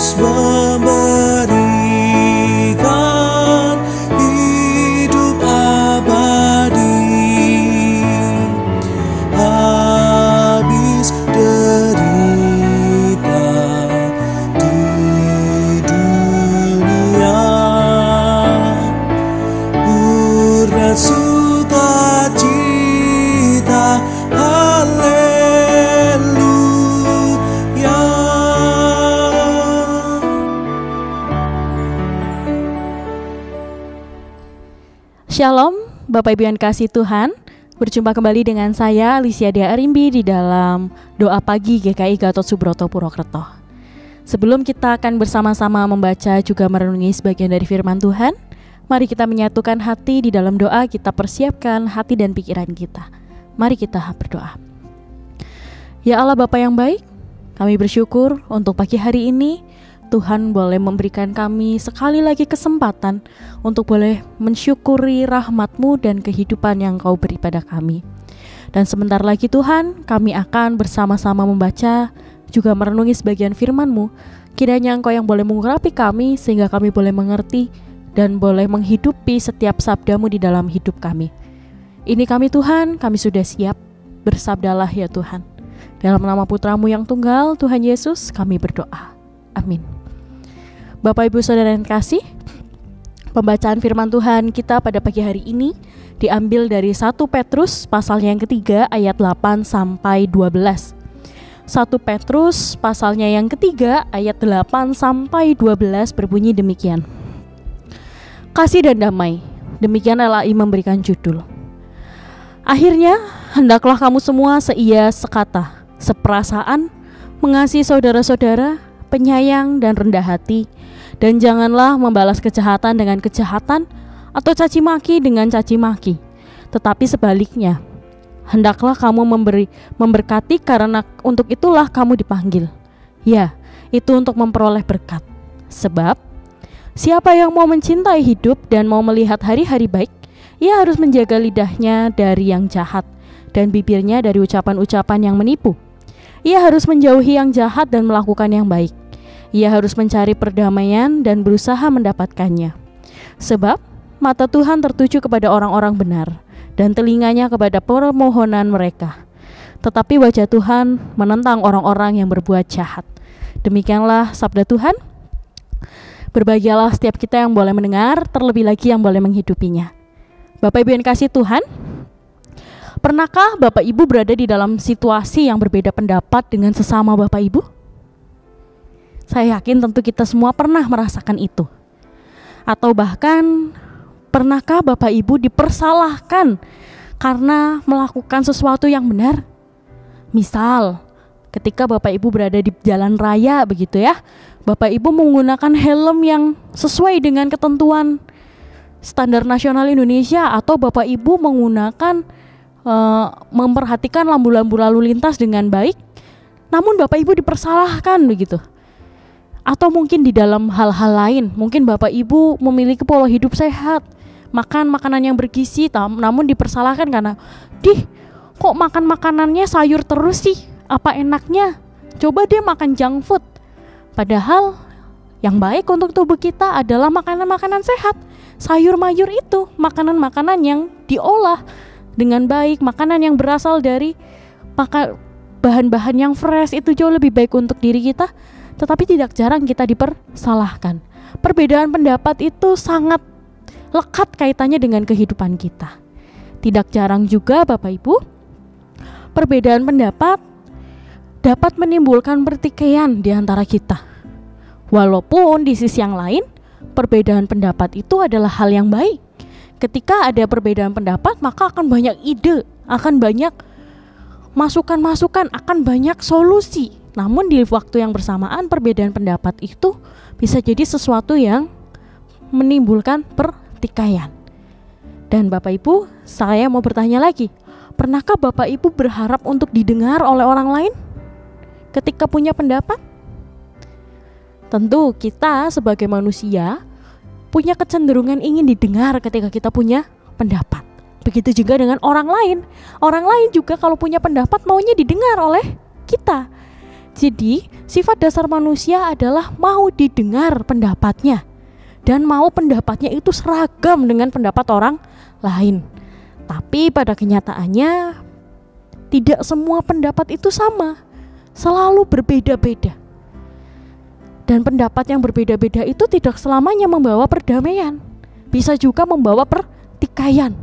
Yesus memberikan hidup abadi, habis derita di dunia, purna sukacita, haleluya. Shalom, Bapak Ibu yang kasih Tuhan. Berjumpa kembali dengan saya Alicia Dia Arimbi di dalam doa pagi GKI Gatot Subroto Purwokerto. Sebelum kita akan bersama-sama membaca juga merenungi sebagian dari firman Tuhan, mari kita menyatukan hati di dalam doa. Kita persiapkan hati dan pikiran kita. Mari kita berdoa. Ya Allah Bapa yang baik, kami bersyukur untuk pagi hari ini Tuhan boleh memberikan kami sekali lagi kesempatan untuk boleh mensyukuri rahmat-Mu dan kehidupan yang Kau beri pada kami. Dan sebentar lagi Tuhan, kami akan bersama-sama membaca juga merenungi sebagian firman-Mu. Kiranya Engkau yang boleh mengurapi kami sehingga kami boleh mengerti dan boleh menghidupi setiap sabda-Mu di dalam hidup kami. Ini kami Tuhan, kami sudah siap. Bersabdalah ya Tuhan. Dalam nama Putra-Mu yang tunggal, Tuhan Yesus, kami berdoa. Amin. Bapak Ibu Saudara yang kasih, pembacaan firman Tuhan kita pada pagi hari ini diambil dari 1 Petrus pasalnya yang ketiga ayat 8 sampai 12. 1 Petrus pasalnya yang ketiga ayat 8 sampai 12 berbunyi demikian. Kasih dan damai, demikian LAI memberikan judul. Akhirnya, hendaklah kamu semua seia sekata, seperasaan, mengasihi saudara-saudara, penyayang dan rendah hati, dan janganlah membalas kejahatan dengan kejahatan atau caci maki dengan caci maki, tetapi sebaliknya, hendaklah kamu memberkati karena untuk itulah kamu dipanggil. Ya, itu untuk memperoleh berkat. Sebab, siapa yang mau mencintai hidup dan mau melihat hari-hari baik, ia harus menjaga lidahnya dari yang jahat dan bibirnya dari ucapan-ucapan yang menipu. Ia harus menjauhi yang jahat dan melakukan yang baik. Ia harus mencari perdamaian dan berusaha mendapatkannya. Sebab mata Tuhan tertuju kepada orang-orang benar dan telinganya kepada permohonan mereka. Tetapi wajah Tuhan menentang orang-orang yang berbuat jahat. Demikianlah sabda Tuhan. Berbahagialah setiap kita yang boleh mendengar, terlebih lagi yang boleh menghidupinya. Bapak Ibu yang kasih Tuhan, pernahkah Bapak Ibu berada di dalam situasi yang berbeda pendapat dengan sesama Bapak Ibu? Saya yakin tentu kita semua pernah merasakan itu. Atau bahkan pernahkah Bapak Ibu dipersalahkan karena melakukan sesuatu yang benar? Misal, ketika Bapak Ibu berada di jalan raya begitu ya, Bapak Ibu menggunakan helm yang sesuai dengan ketentuan standar nasional Indonesia, atau Bapak Ibu menggunakan memperhatikan lampu-lampu lalu lintas dengan baik, namun Bapak Ibu dipersalahkan begitu. Atau mungkin di dalam hal-hal lain, mungkin Bapak Ibu memiliki pola hidup sehat, makan makanan yang bergizi, namun dipersalahkan karena, kok makan makanannya sayur terus sih, apa enaknya, coba deh makan junk food. Padahal yang baik untuk tubuh kita adalah makanan-makanan sehat. Sayur mayur itu makanan-makanan yang diolah dengan baik, makanan yang berasal dari bahan-bahan yang fresh, itu jauh lebih baik untuk diri kita. Tetapi tidak jarang kita dipersalahkan. Perbedaan pendapat itu sangat lekat kaitannya dengan kehidupan kita. Tidak jarang juga Bapak Ibu, perbedaan pendapat dapat menimbulkan pertikaian di antara kita. Walaupun di sisi yang lain, perbedaan pendapat itu adalah hal yang baik. Ketika ada perbedaan pendapat, maka akan banyak ide, akan banyak masukan-masukan, akan banyak solusi. Namun di waktu yang bersamaan, perbedaan pendapat itu bisa jadi sesuatu yang menimbulkan pertikaian. Dan Bapak Ibu, saya mau bertanya lagi, pernahkah Bapak Ibu berharap untuk didengar oleh orang lain ketika punya pendapat? Tentu kita sebagai manusia punya kecenderungan ingin didengar ketika kita punya pendapat. Begitu juga dengan orang lain. Orang lain juga kalau punya pendapat maunya didengar oleh kita. Jadi, sifat dasar manusia adalah mau didengar pendapatnya dan mau pendapatnya itu seragam dengan pendapat orang lain. Tapi pada kenyataannya tidak semua pendapat itu sama, selalu berbeda-beda. Dan pendapat yang berbeda-beda itu tidak selamanya membawa perdamaian, bisa juga membawa pertikaian.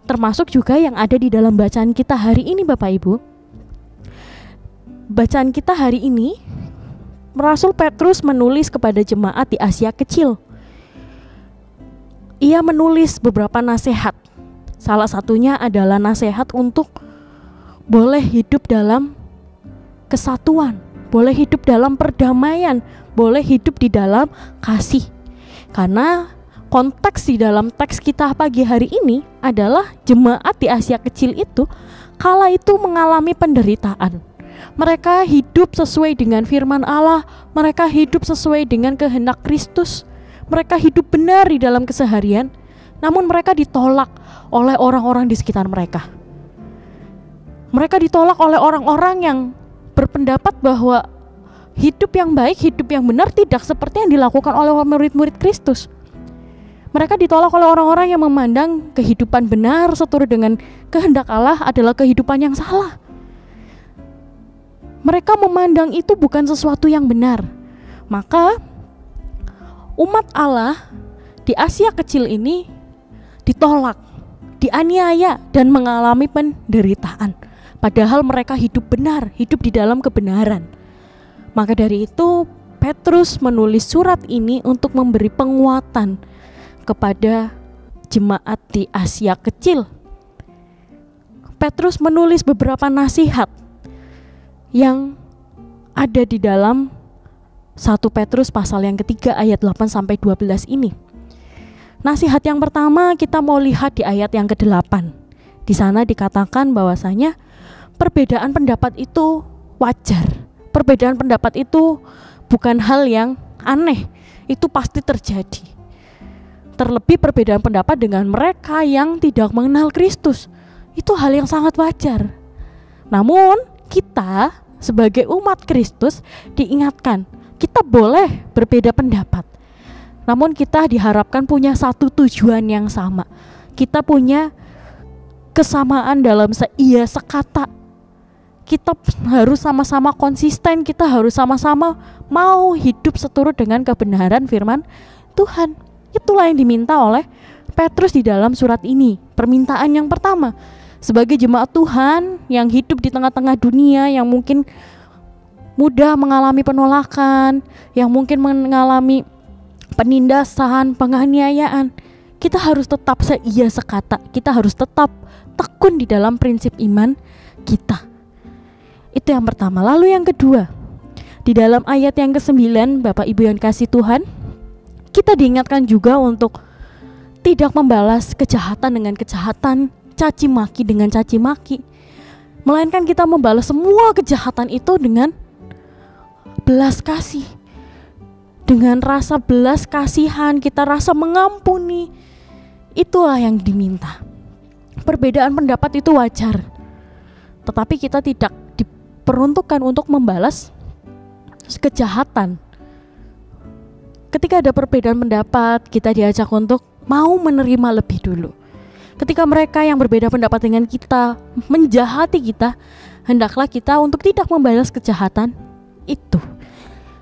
Termasuk juga yang ada di dalam bacaan kita hari ini, Bapak Ibu. Bacaan kita hari ini, Rasul Petrus menulis kepada jemaat di Asia Kecil. Ia menulis beberapa nasihat. Salah satunya adalah nasihat untuk boleh hidup dalam kesatuan, boleh hidup dalam perdamaian, boleh hidup di dalam kasih. Karena konteks di dalam teks kita pagi hari ini adalah jemaat di Asia Kecil itu kala itu mengalami penderitaan. Mereka hidup sesuai dengan firman Allah, mereka hidup sesuai dengan kehendak Kristus, mereka hidup benar di dalam keseharian, namun mereka ditolak oleh orang-orang di sekitar mereka. Mereka ditolak oleh orang-orang yang berpendapat bahwa hidup yang baik, hidup yang benar tidak seperti yang dilakukan oleh murid-murid Kristus. Mereka ditolak oleh orang-orang yang memandang kehidupan benar seturut dengan kehendak Allah adalah kehidupan yang salah. Mereka memandang itu bukan sesuatu yang benar. Maka umat Allah di Asia Kecil ini ditolak, dianiaya dan mengalami penderitaan. Padahal mereka hidup benar, hidup di dalam kebenaran. Maka dari itu Petrus menulis surat ini untuk memberi penguatan kepada jemaat di Asia Kecil. Petrus menulis beberapa nasihat yang ada di dalam 1 Petrus pasal yang ketiga ayat 8-12 ini. Nasihat yang pertama kita mau lihat di ayat yang ke-8. Di sana dikatakan bahwasanya perbedaan pendapat itu wajar. Perbedaan pendapat itu bukan hal yang aneh, itu pasti terjadi. Terlebih perbedaan pendapat dengan mereka yang tidak mengenal Kristus, itu hal yang sangat wajar. Namun kita sebagai umat Kristus diingatkan, kita boleh berbeda pendapat. Namun kita diharapkan punya satu tujuan yang sama. Kita punya kesamaan dalam seia sekata. Kita harus sama-sama konsisten, kita harus sama-sama mau hidup seturut dengan kebenaran firman Tuhan. Itulah yang diminta oleh Petrus di dalam surat ini. Permintaan yang pertama, sebagai jemaat Tuhan yang hidup di tengah-tengah dunia yang mungkin mudah mengalami penolakan, yang mungkin mengalami penindasan, penganiayaan, kita harus tetap seia sekata, kita harus tetap tekun di dalam prinsip iman kita. Itu yang pertama. Lalu yang kedua, di dalam ayat yang ke-9, Bapak Ibu yang kasih Tuhan, kita diingatkan juga untuk tidak membalas kejahatan dengan kejahatan, caci maki dengan caci maki, melainkan kita membalas semua kejahatan itu dengan belas kasih. Dengan rasa belas kasihan, kita rasa mengampuni. Itulah yang diminta. Perbedaan pendapat itu wajar, tetapi kita tidak diperuntukkan untuk membalas kejahatan. Ketika ada perbedaan pendapat, kita diajak untuk mau menerima lebih dulu. Ketika mereka yang berbeda pendapat dengan kita menjahati kita, hendaklah kita untuk tidak membalas kejahatan itu.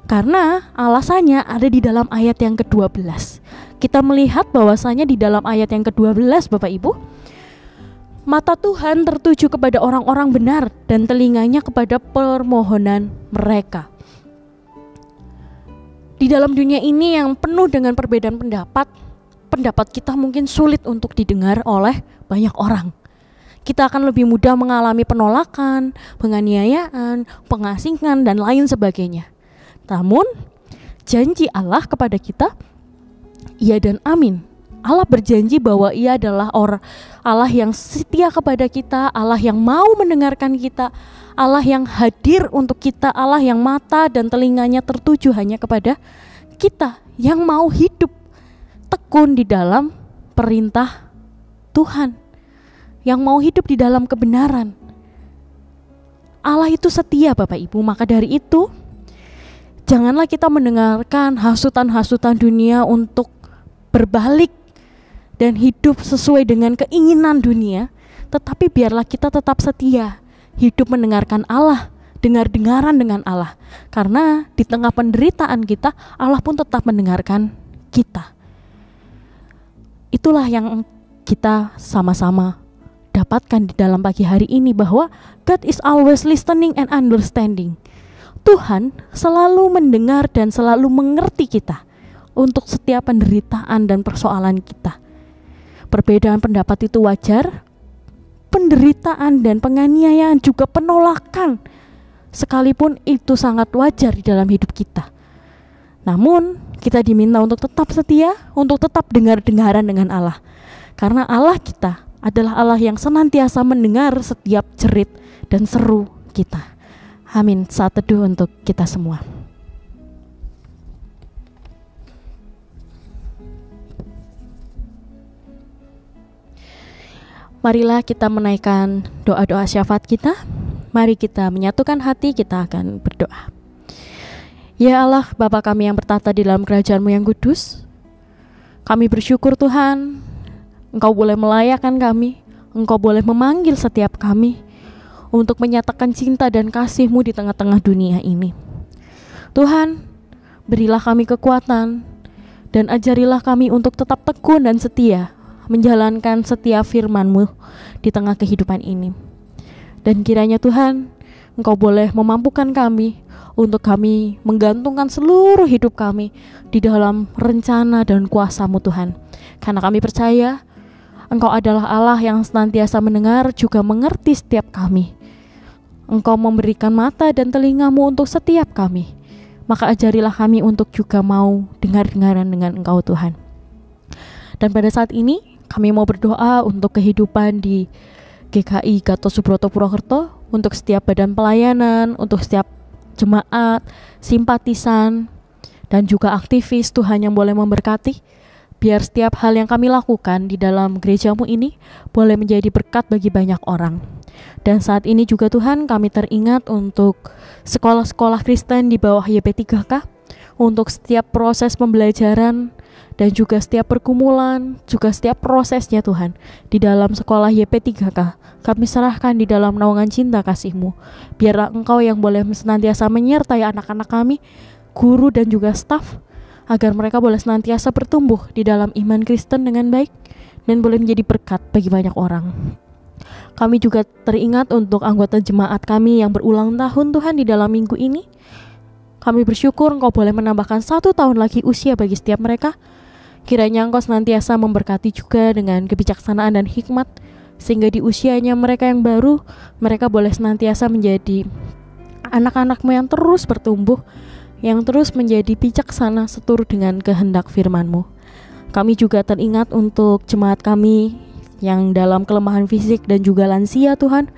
Karena alasannya ada di dalam ayat yang ke-12. Kita melihat bahwasanya di dalam ayat yang ke-12, Bapak Ibu, mata Tuhan tertuju kepada orang-orang benar dan telinganya kepada permohonan mereka. Di dalam dunia ini yang penuh dengan perbedaan pendapat, pendapat kita mungkin sulit untuk didengar oleh banyak orang. Kita akan lebih mudah mengalami penolakan, penganiayaan, pengasingan, dan lain sebagainya. Namun, janji Allah kepada kita, iya dan amin. Allah berjanji bahwa Ia adalah Allah yang setia kepada kita, Allah yang mau mendengarkan kita, Allah yang hadir untuk kita, Allah yang mata dan telinganya tertuju hanya kepada kita, yang mau hidup tekun di dalam perintah Tuhan, yang mau hidup di dalam kebenaran. Allah itu setia Bapak Ibu. Maka dari itu, janganlah kita mendengarkan hasutan-hasutan dunia untuk berbalik dan hidup sesuai dengan keinginan dunia, tetapi biarlah kita tetap setia, hidup mendengarkan Allah, dengar-dengaran dengan Allah. Karena di tengah penderitaan kita, Allah pun tetap mendengarkan kita. Itulah yang kita sama-sama dapatkan di dalam pagi hari ini, bahwa God is always listening and understanding. Tuhan selalu mendengar dan selalu mengerti kita untuk setiap penderitaan dan persoalan kita. Perbedaan pendapat itu wajar. Penderitaan dan penganiayaan juga penolakan sekalipun itu sangat wajar di dalam hidup kita. Namun kita diminta untuk tetap setia, untuk tetap dengar-dengaran dengan Allah. Karena Allah kita adalah Allah yang senantiasa mendengar setiap jerit dan seru kita. Amin. Saat teduh untuk kita semua. Marilah kita menaikkan doa-doa syafaat kita. Mari kita menyatukan hati, kita akan berdoa. Ya Allah, Bapa kami yang bertata di dalam kerajaan-Mu yang kudus, kami bersyukur Tuhan, Engkau boleh melayakkan kami, Engkau boleh memanggil setiap kami untuk menyatakan cinta dan kasih-Mu di tengah-tengah dunia ini. Tuhan, berilah kami kekuatan dan ajarilah kami untuk tetap tekun dan setia menjalankan setiap firman-Mu di tengah kehidupan ini. Dan kiranya Tuhan, Engkau boleh memampukan kami untuk kami menggantungkan seluruh hidup kami di dalam rencana dan kuasa-Mu Tuhan. Karena kami percaya Engkau adalah Allah yang senantiasa mendengar juga mengerti setiap kami. Engkau memberikan mata dan telinga-Mu untuk setiap kami. Maka ajarilah kami untuk juga mau dengar-dengaran dengan Engkau Tuhan. Dan pada saat ini kami mau berdoa untuk kehidupan di GKI Gatot Subroto Purwokerto, untuk setiap badan pelayanan, untuk setiap jemaat, simpatisan, dan juga aktivis Tuhan yang boleh memberkati. Biar setiap hal yang kami lakukan di dalam gereja-Mu ini boleh menjadi berkat bagi banyak orang. Dan saat ini juga Tuhan, kami teringat untuk sekolah-sekolah Kristen di bawah YP3K, untuk setiap proses pembelajaran dan juga setiap pergumulan, juga setiap prosesnya Tuhan di dalam sekolah YP3K, kami serahkan di dalam naungan cinta kasih-Mu. Biarlah Engkau yang boleh senantiasa menyertai anak-anak kami, guru dan juga staf, agar mereka boleh senantiasa bertumbuh di dalam iman Kristen dengan baik dan boleh menjadi berkat bagi banyak orang. Kami juga teringat untuk anggota jemaat kami yang berulang tahun Tuhan di dalam minggu ini. Kami bersyukur Engkau boleh menambahkan 1 tahun lagi usia bagi setiap mereka. Kiranya Engkau senantiasa memberkati juga dengan kebijaksanaan dan hikmat, sehingga di usianya mereka yang baru, mereka boleh senantiasa menjadi anak-anak-Mu yang terus bertumbuh, yang terus menjadi bijaksana seturut dengan kehendak firman-Mu. Kami juga teringat untuk jemaat kami yang dalam kelemahan fisik dan juga lansia Tuhan,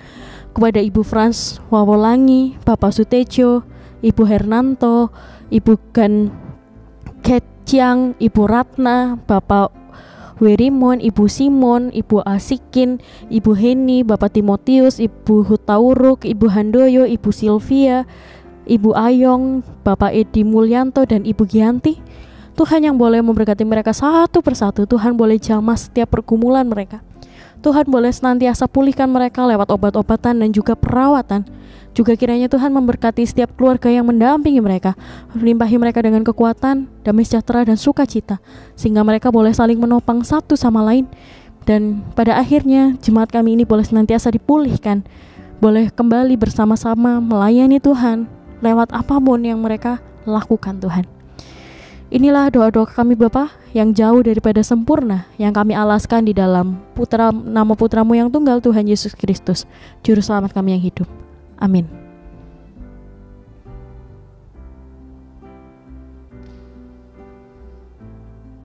kepada Ibu Frans Wawolangi, Bapak Sutejo, Ibu Hernanto, Ibu Gan Keciang, Ibu Ratna, Bapak Werimon, Ibu Simon, Ibu Asikin, Ibu Heni, Bapak Timotius, Ibu Hutauruk, Ibu Handoyo, Ibu Silvia, Ibu Ayong, Bapak Edi Mulyanto, dan Ibu Gianti. Tuhan yang boleh memberkati mereka satu persatu. Tuhan boleh jamah setiap pergumulan mereka. Tuhan boleh senantiasa pulihkan mereka lewat obat-obatan dan juga perawatan. Juga kiranya Tuhan memberkati setiap keluarga yang mendampingi mereka, melimpahi mereka dengan kekuatan, damai sejahtera dan sukacita, sehingga mereka boleh saling menopang satu sama lain. Dan pada akhirnya jemaat kami ini boleh senantiasa dipulihkan, boleh kembali bersama-sama melayani Tuhan lewat apapun yang mereka lakukan Tuhan. Inilah doa-doa kami Bapa yang jauh daripada sempurna, yang kami alaskan di dalam nama Putra-Mu yang tunggal, Tuhan Yesus Kristus, Juru Selamat kami yang hidup. Amin.